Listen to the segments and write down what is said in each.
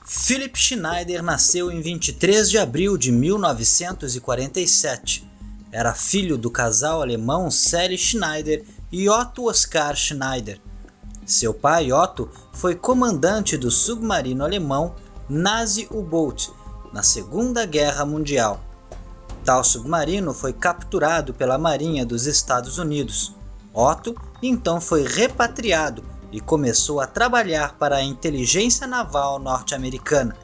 Philipp Schneider nasceu em 23 de abril de 1947. Era filho do casal alemão Sally Schneider e Otto Oskar Schneider. Seu pai, Otto, foi comandante do submarino alemão Nazi-U-Boot na Segunda Guerra Mundial. Tal submarino foi capturado pela Marinha dos Estados Unidos. Otto então foi repatriado e começou a trabalhar para a inteligência naval norte-americana.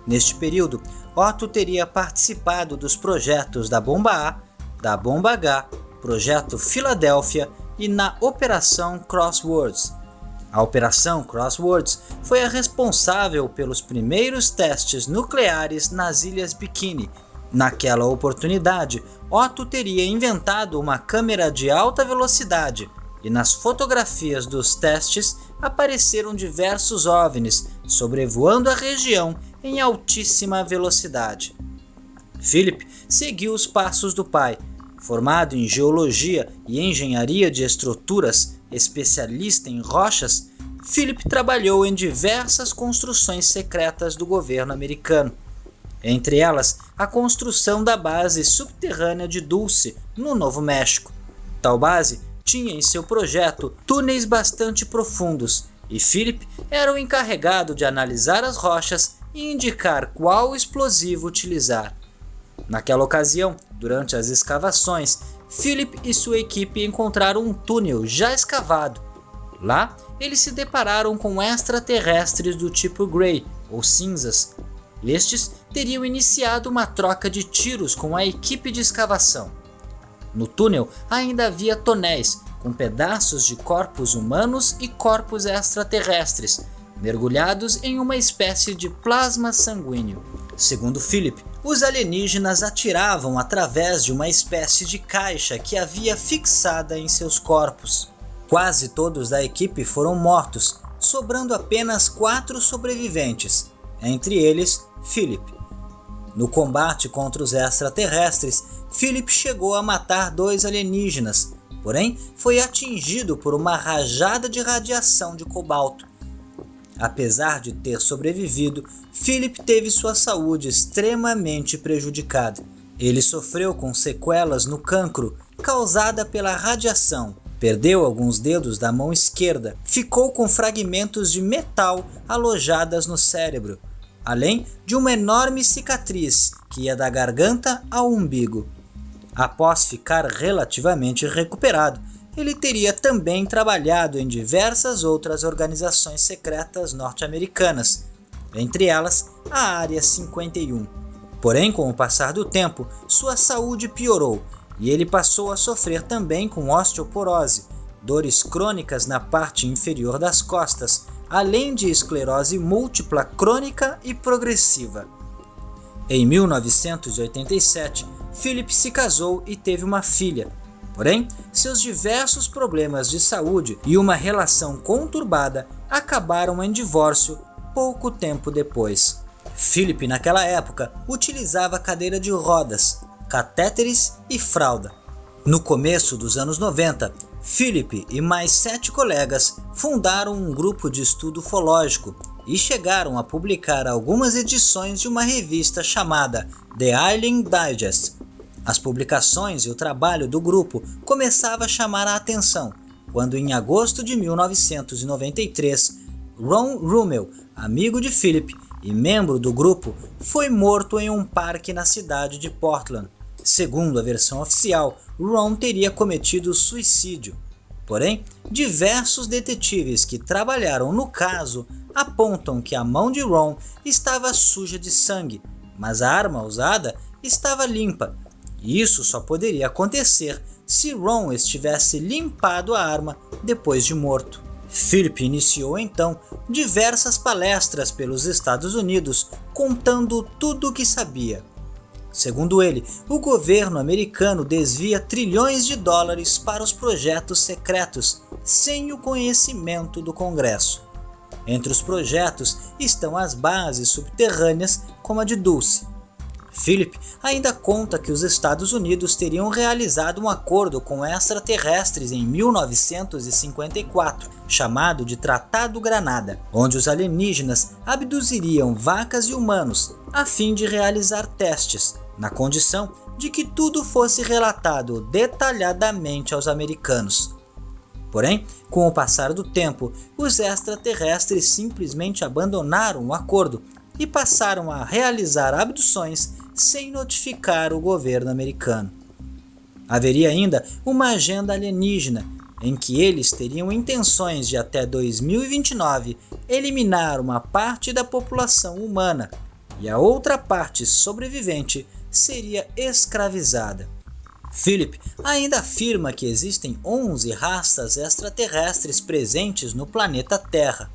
Neste período, Otto teria participado dos projetos da Bomba A, da Bomba H, Projeto Filadélfia e na Operação Crossroads. A Operação Crossroads foi a responsável pelos primeiros testes nucleares nas Ilhas Bikini. Naquela oportunidade, Otto teria inventado uma câmera de alta velocidade e nas fotografias dos testes apareceram diversos OVNIs sobrevoando a região em altíssima velocidade. Philipp seguiu os passos do pai. Formado em geologia e engenharia de estruturas, especialista em rochas, Philipp trabalhou em diversas construções secretas do governo americano. Entre elas, a construção da base subterrânea de Dulce, no Novo México. Tal base tinha em seu projeto túneis bastante profundos e Philipp era o encarregado de analisar as rochas e indicar qual explosivo utilizar. Naquela ocasião, durante as escavações, Philipp e sua equipe encontraram um túnel já escavado. Lá, eles se depararam com extraterrestres do tipo Grey, ou cinzas. Estes teriam iniciado uma troca de tiros com a equipe de escavação. No túnel ainda havia tonéis, com pedaços de corpos humanos e corpos extraterrestres, mergulhados em uma espécie de plasma sanguíneo. Segundo Philipp, os alienígenas atiravam através de uma espécie de caixa que havia fixada em seus corpos. Quase todos da equipe foram mortos, sobrando apenas 4 sobreviventes, entre eles Philipp. No combate contra os extraterrestres, Philipp chegou a matar 2 alienígenas, porém foi atingido por uma rajada de radiação de cobalto. Apesar de ter sobrevivido, Philipp teve sua saúde extremamente prejudicada. Ele sofreu com sequelas no cancro causada pela radiação, perdeu alguns dedos da mão esquerda, ficou com fragmentos de metal alojadas no cérebro, além de uma enorme cicatriz que ia da garganta ao umbigo. Após ficar relativamente recuperado, ele teria também trabalhado em diversas outras organizações secretas norte-americanas, entre elas a Área 51. Porém, com o passar do tempo, sua saúde piorou e ele passou a sofrer também com osteoporose, dores crônicas na parte inferior das costas, além de esclerose múltipla crônica e progressiva. Em 1987, Philipp se casou e teve uma filha. Porém, seus diversos problemas de saúde e uma relação conturbada acabaram em divórcio pouco tempo depois. Philipp, naquela época, utilizava cadeira de rodas, catéteres e fralda. No começo dos anos 90, Philipp e mais 7 colegas fundaram um grupo de estudo ufológico e chegaram a publicar algumas edições de uma revista chamada The Alien Digest. As publicações e o trabalho do grupo começava a chamar a atenção quando, em agosto de 1993, Ron Rummel, amigo de Philipp e membro do grupo, foi morto em um parque na cidade de Portland. Segundo a versão oficial, Ron teria cometido suicídio. Porém, diversos detetives que trabalharam no caso apontam que a mão de Ron estava suja de sangue, mas a arma usada estava limpa. E isso só poderia acontecer se Ron estivesse limpado a arma depois de morto. Philipp iniciou então diversas palestras pelos Estados Unidos contando tudo o que sabia. Segundo ele, o governo americano desvia trilhões de dólares para os projetos secretos sem o conhecimento do Congresso. Entre os projetos estão as bases subterrâneas como a de Dulce. Philip ainda conta que os Estados Unidos teriam realizado um acordo com extraterrestres em 1954, chamado de Tratado Granada, onde os alienígenas abduziriam vacas e humanos a fim de realizar testes, na condição de que tudo fosse relatado detalhadamente aos americanos. Porém, com o passar do tempo, os extraterrestres simplesmente abandonaram o acordo e passaram a realizar abduções sem notificar o governo americano. Haveria ainda uma agenda alienígena, em que eles teriam intenções de até 2029 eliminar uma parte da população humana, e a outra parte sobrevivente seria escravizada. Philip ainda afirma que existem 11 raças extraterrestres presentes no planeta Terra.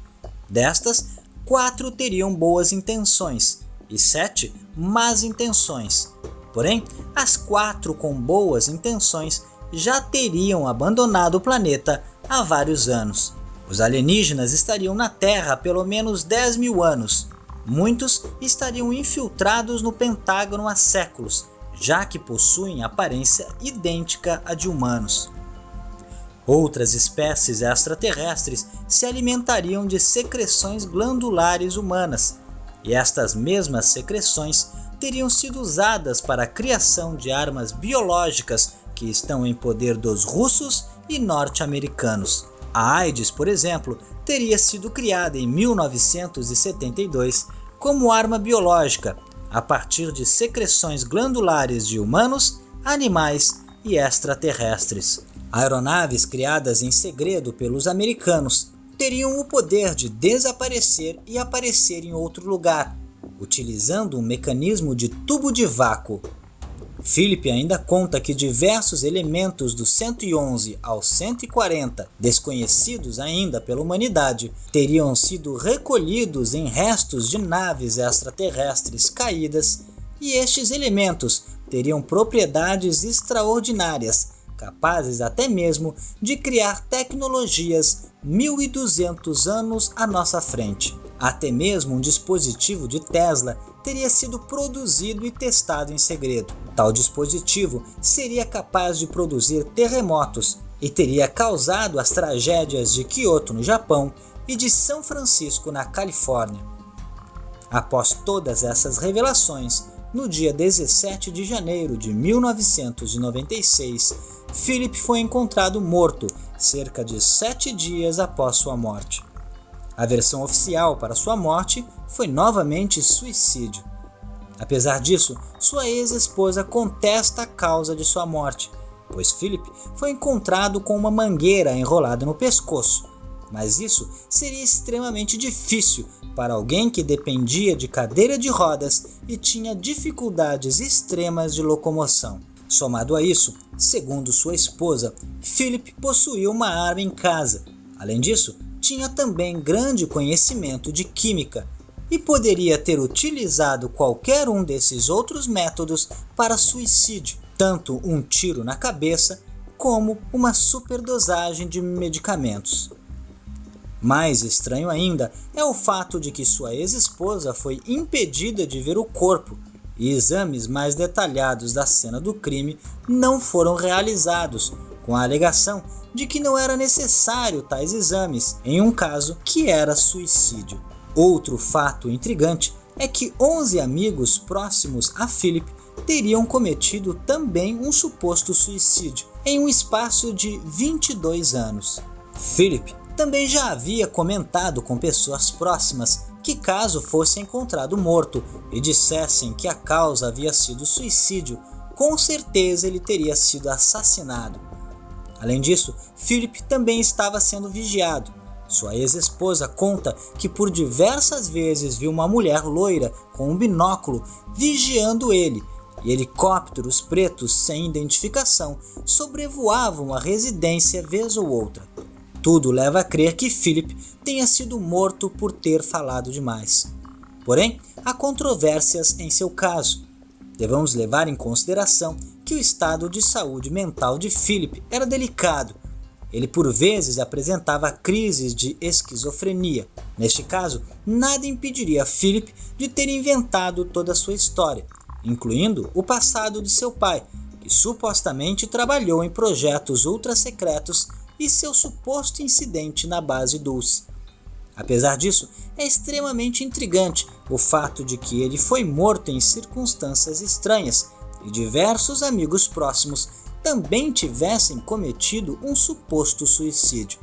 Destas, 4 teriam boas intenções e 7 más intenções. Porém, as 4 com boas intenções já teriam abandonado o planeta há vários anos. Os alienígenas estariam na Terra há pelo menos 10 mil anos. Muitos estariam infiltrados no Pentágono há séculos, já que possuem aparência idêntica à de humanos. Outras espécies extraterrestres se alimentariam de secreções glandulares humanas, e estas mesmas secreções teriam sido usadas para a criação de armas biológicas que estão em poder dos russos e norte-americanos. A AIDS, por exemplo, teria sido criada em 1972 como arma biológica, a partir de secreções glandulares de humanos, animais e extraterrestres. Aeronaves criadas em segredo pelos americanos teriam o poder de desaparecer e aparecer em outro lugar, utilizando um mecanismo de tubo de vácuo. Philip ainda conta que diversos elementos do 111 ao 140, desconhecidos ainda pela humanidade, teriam sido recolhidos em restos de naves extraterrestres caídas, e estes elementos teriam propriedades extraordinárias, capazes até mesmo de criar tecnologias 1200 anos à nossa frente. Até mesmo um dispositivo de Tesla teria sido produzido e testado em segredo. Tal dispositivo seria capaz de produzir terremotos e teria causado as tragédias de Kyoto, no Japão, e de São Francisco, na Califórnia. Após todas essas revelações, no dia 17 de janeiro de 1996, Philip foi encontrado morto cerca de 7 dias após sua morte. A versão oficial para sua morte foi novamente suicídio. Apesar disso, sua ex-esposa contesta a causa de sua morte, pois Philip foi encontrado com uma mangueira enrolada no pescoço, mas isso seria extremamente difícil para alguém que dependia de cadeira de rodas e tinha dificuldades extremas de locomoção. Somado a isso, segundo sua esposa, Philip possuía uma arma em casa. Além disso, tinha também grande conhecimento de química e poderia ter utilizado qualquer um desses outros métodos para suicídio, tanto um tiro na cabeça como uma superdosagem de medicamentos. Mais estranho ainda é o fato de que sua ex-esposa foi impedida de ver o corpo e exames mais detalhados da cena do crime não foram realizados, com a alegação de que não era necessário tais exames em um caso que era suicídio. Outro fato intrigante é que 11 amigos próximos a Philip teriam cometido também um suposto suicídio em um espaço de 22 anos. Philip também já havia comentado com pessoas próximas que, caso fosse encontrado morto e dissessem que a causa havia sido suicídio, com certeza ele teria sido assassinado. Além disso, Philip também estava sendo vigiado. Sua ex-esposa conta que por diversas vezes viu uma mulher loira com um binóculo vigiando ele, e helicópteros pretos sem identificação sobrevoavam a residência vez ou outra. Tudo leva a crer que Philip tenha sido morto por ter falado demais. Porém, há controvérsias em seu caso. Devemos levar em consideração que o estado de saúde mental de Philip era delicado. Ele por vezes apresentava crises de esquizofrenia. Neste caso, nada impediria Philip de ter inventado toda a sua história, incluindo o passado de seu pai, que supostamente trabalhou em projetos ultra-secretos, e seu suposto incidente na base Dulce. Apesar disso, é extremamente intrigante o fato de que ele foi morto em circunstâncias estranhas e diversos amigos próximos também tivessem cometido um suposto suicídio.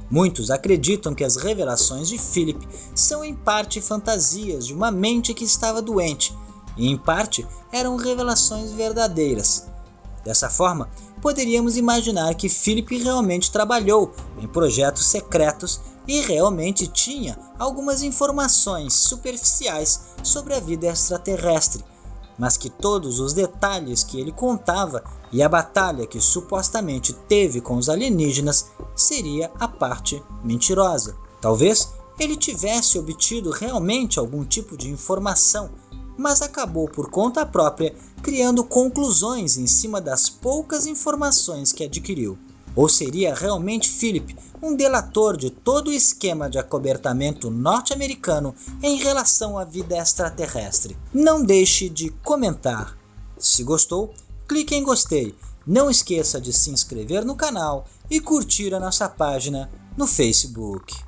Muitos acreditam que as revelações de Philip são em parte fantasias de uma mente que estava doente, e em parte eram revelações verdadeiras. Dessa forma, poderíamos imaginar que Philip realmente trabalhou em projetos secretos e realmente tinha algumas informações superficiais sobre a vida extraterrestre, mas que todos os detalhes que ele contava e a batalha que supostamente teve com os alienígenas seria a parte mentirosa. Talvez ele tivesse obtido realmente algum tipo de informação, mas acabou por conta própria criando conclusões em cima das poucas informações que adquiriu. Ou seria realmente Philip um delator de todo o esquema de acobertamento norte-americano em relação à vida extraterrestre? Não deixe de comentar. Se gostou, clique em gostei. Não esqueça de se inscrever no canal e curtir a nossa página no Facebook.